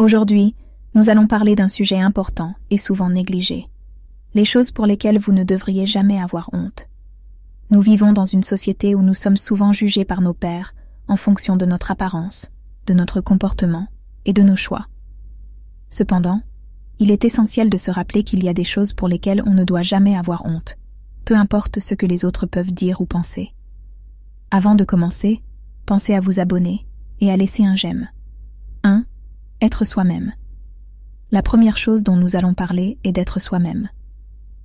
Aujourd'hui, nous allons parler d'un sujet important et souvent négligé. Les choses pour lesquelles vous ne devriez jamais avoir honte. Nous vivons dans une société où nous sommes souvent jugés par nos pairs en fonction de notre apparence, de notre comportement et de nos choix. Cependant, il est essentiel de se rappeler qu'il y a des choses pour lesquelles on ne doit jamais avoir honte, peu importe ce que les autres peuvent dire ou penser. Avant de commencer, pensez à vous abonner et à laisser un j'aime. 1. Être soi-même. La première chose dont nous allons parler est d'être soi-même.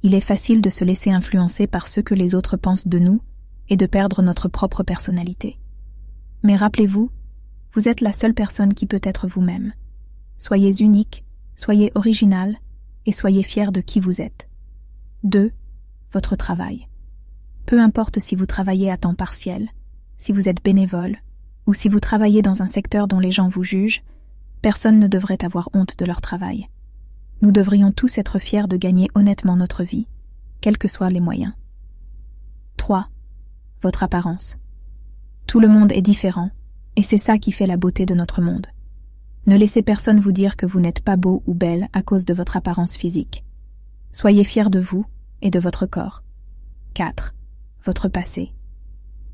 Il est facile de se laisser influencer par ce que les autres pensent de nous et de perdre notre propre personnalité. Mais rappelez-vous, vous êtes la seule personne qui peut être vous-même. Soyez unique, soyez original et soyez fier de qui vous êtes. 2. Votre travail. Peu importe si vous travaillez à temps partiel, si vous êtes bénévole ou si vous travaillez dans un secteur dont les gens vous jugent, personne ne devrait avoir honte de leur travail. Nous devrions tous être fiers de gagner honnêtement notre vie, quels que soient les moyens. 3. Votre apparence. Tout le monde est différent, et c'est ça qui fait la beauté de notre monde. Ne laissez personne vous dire que vous n'êtes pas beau ou belle à cause de votre apparence physique. Soyez fiers de vous et de votre corps. 4. Votre passé.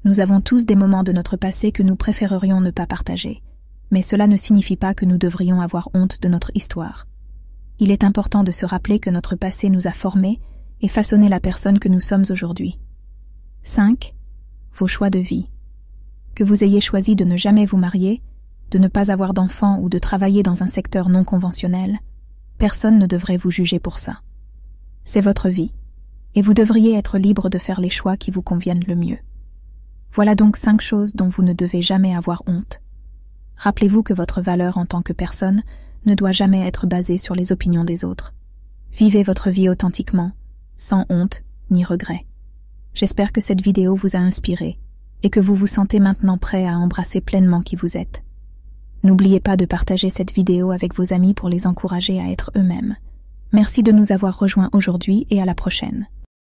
Nous avons tous des moments de notre passé que nous préférerions ne pas partager, mais cela ne signifie pas que nous devrions avoir honte de notre histoire. Il est important de se rappeler que notre passé nous a formés et façonné la personne que nous sommes aujourd'hui. 5. Vos choix de vie. Que vous ayez choisi de ne jamais vous marier, de ne pas avoir d'enfants ou de travailler dans un secteur non conventionnel, personne ne devrait vous juger pour ça. C'est votre vie, et vous devriez être libre de faire les choix qui vous conviennent le mieux. Voilà donc 5 choses dont vous ne devez jamais avoir honte. Rappelez-vous que votre valeur en tant que personne ne doit jamais être basée sur les opinions des autres. Vivez votre vie authentiquement, sans honte ni regret. J'espère que cette vidéo vous a inspiré et que vous vous sentez maintenant prêt à embrasser pleinement qui vous êtes. N'oubliez pas de partager cette vidéo avec vos amis pour les encourager à être eux-mêmes. Merci de nous avoir rejoints aujourd'hui et à la prochaine.